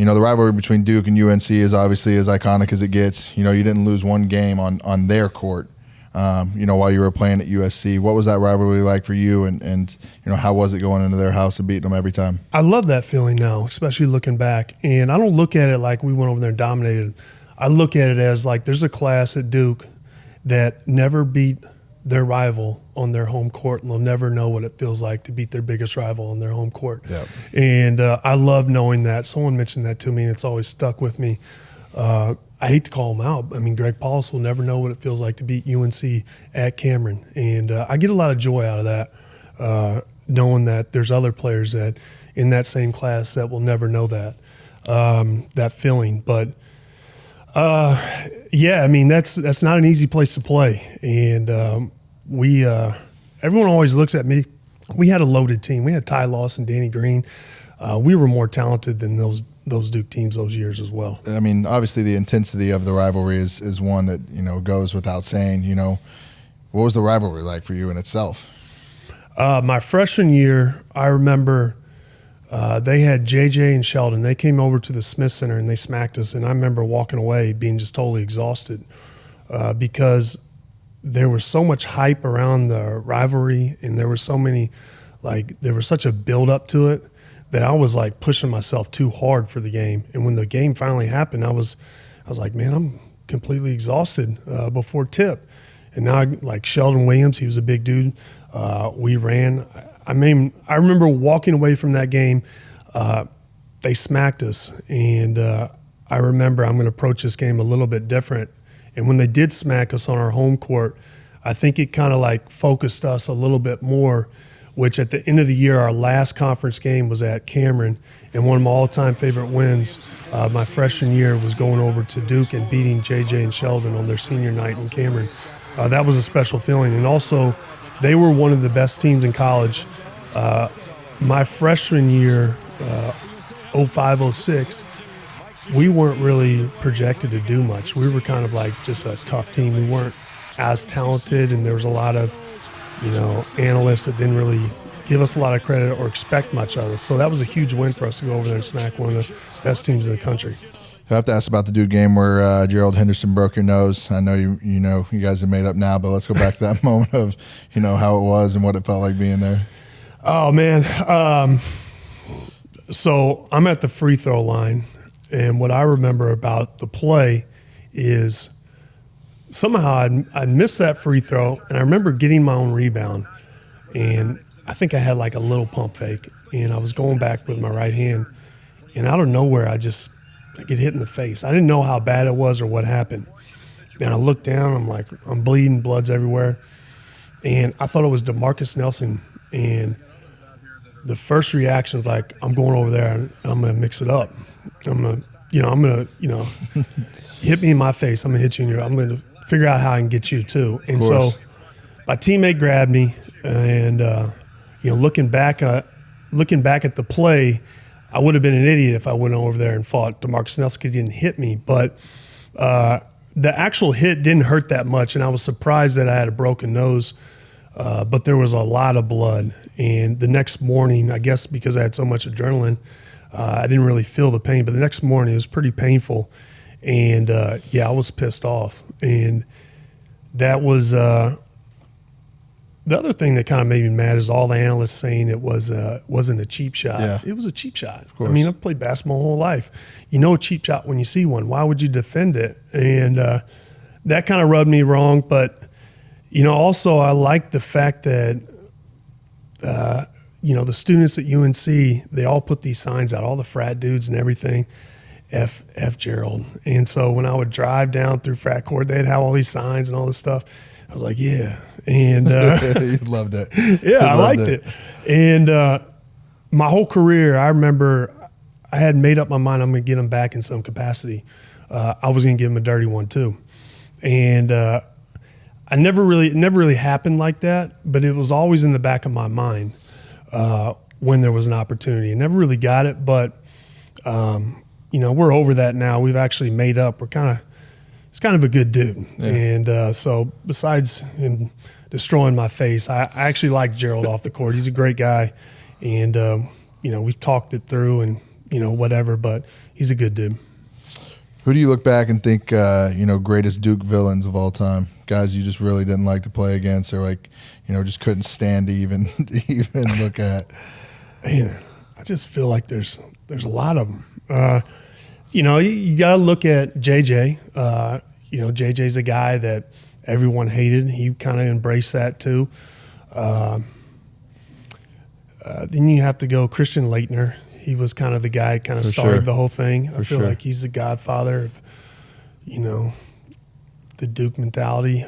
the rivalry between Duke and UNC is obviously as iconic as it gets. You didn't lose one game on their court, while you were playing at USC. What was that rivalry like for you, and how was it going into their house and beating them every time? I love that feeling now, especially looking back. And I don't look at it like we went over there and dominated. I look at it as like there's a class at Duke that never beat their rival on their home court, and they'll never know what it feels like to beat their biggest rival on their home court. Yep. And I love knowing that. Someone mentioned that to me, and it's always stuck with me. I hate to call them out. I mean, Greg Paulus will never know what it feels like to beat UNC at Cameron. And I get a lot of joy out of that, knowing that there's other players that in that same class that will never know that feeling. But yeah, I mean, that's not an easy place to play. And everyone always looks at me. We had a loaded team. We had Ty Lawson, Danny Green. We were more talented than those Duke teams those years as well. I mean, obviously the intensity of the rivalry is one that, goes without saying. What was the rivalry like for you in itself? My freshman year, I remember they had JJ and Sheldon. They came over to the Smith Center and they smacked us. And I remember walking away being just totally exhausted because there was so much hype around the rivalry, and there were so many, there was such a build up to it that I was pushing myself too hard for the game. And when the game finally happened, I was like, man, I'm completely exhausted before tip. And now, Sheldon Williams, he was a big dude. We ran. I remember walking away from that game. They smacked us, and I remember I'm going to approach this game a little bit different. And when they did smack us on our home court, I think it kind of focused us a little bit more, which at the end of the year, our last conference game was at Cameron, and one of my all-time favorite wins my freshman year was going over to Duke and beating JJ and Sheldon on their senior night in Cameron. That was a special feeling. And also, they were one of the best teams in college. My freshman year, 05-06, we weren't really projected to do much. We were kind of just a tough team. We weren't as talented, and there was a lot of, analysts that didn't really give us a lot of credit or expect much of us. So that was a huge win for us to go over there and smack one of the best teams in the country. I have to ask about the Duke game where Gerald Henderson broke your nose. I know you guys have made up now, but let's go back to that moment of how it was and what it felt like being there. Oh man, so I'm at the free throw line, and what I remember about the play is somehow I'd missed that free throw, and I remember getting my own rebound, and I think I had a little pump fake, and I was going back with my right hand, and out of nowhere I get hit in the face. I didn't know how bad it was or what happened. And I looked down, I'm bleeding, blood's everywhere. And I thought it was DeMarcus Nelson. And the first reaction is I'm going over there and I'm going to mix it up. I'm going to hit me in my face. I'm going to hit you in your, I'm going to figure out how I can get you too. And so my teammate grabbed me, and, looking back at the play, I would have been an idiot if I went over there and fought DeMarcus Nelson because he didn't hit me. But the actual hit didn't hurt that much, and I was surprised that I had a broken nose. But there was a lot of blood. And the next morning, I guess because I had so much adrenaline, I didn't really feel the pain. But the next morning, it was pretty painful. And, I was pissed off. And that was the other thing that kind of made me mad is all the analysts saying it wasn't a cheap shot. Yeah. It was a cheap shot. I mean, I've played basketball my whole life. You know a cheap shot when you see one. Why would you defend it? And that kind of rubbed me wrong. But, also I like the fact that, the students at UNC, they all put these signs out, all the frat dudes and everything, F Gerald. And so when I would drive down through frat court, they'd have all these signs and all this stuff. I was like, yeah. And you loved it. Yeah, I liked it. And my whole career, I remember I had made up my mind I'm going to get him back in some capacity. I was going to give him a dirty one too. And it never really happened like that, but it was always in the back of my mind when there was an opportunity. I never really got it, but we're over that now. We've actually made up. He's kind of a good dude. Yeah. And so besides him destroying my face, I actually like Gerald off the court. He's a great guy. And, we've talked it through, and, whatever. But he's a good dude. Who do you look back and think, greatest Duke villains of all time? Guys you just really didn't like to play against, or just couldn't stand to even look at. Man, I just feel like there's a lot of them. You got to look at JJ. JJ's a guy that everyone hated. He kind of embraced that too. Then you have to go Christian Laettner. He was kind of the guy kind of started the whole thing. I feel like he's the godfather of, the Duke mentality.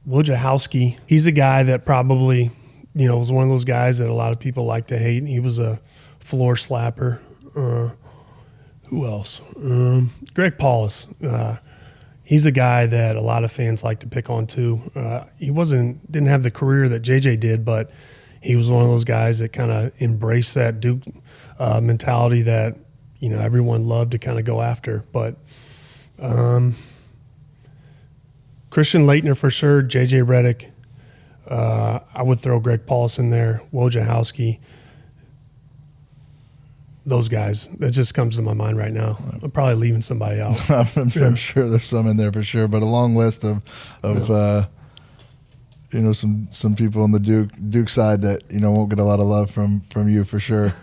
Wojciechowski, he's a guy that probably, was one of those guys that a lot of people like to hate. He was a floor slapper. Who else? Greg Paulus. He's a guy that a lot of fans like to pick on too. He didn't have the career that JJ did, but he was one of those guys that kind of embraced that Duke mentality that everyone loved to kind of go after. But Christian Laettner for sure, JJ Redick. I would throw Greg Paulus in there, Wojciechowski. Those guys. That just comes to my mind right now. I'm probably leaving somebody out. I'm sure there's some in there for sure, but a long list of some people on the Duke side that won't get a lot of love from you for sure.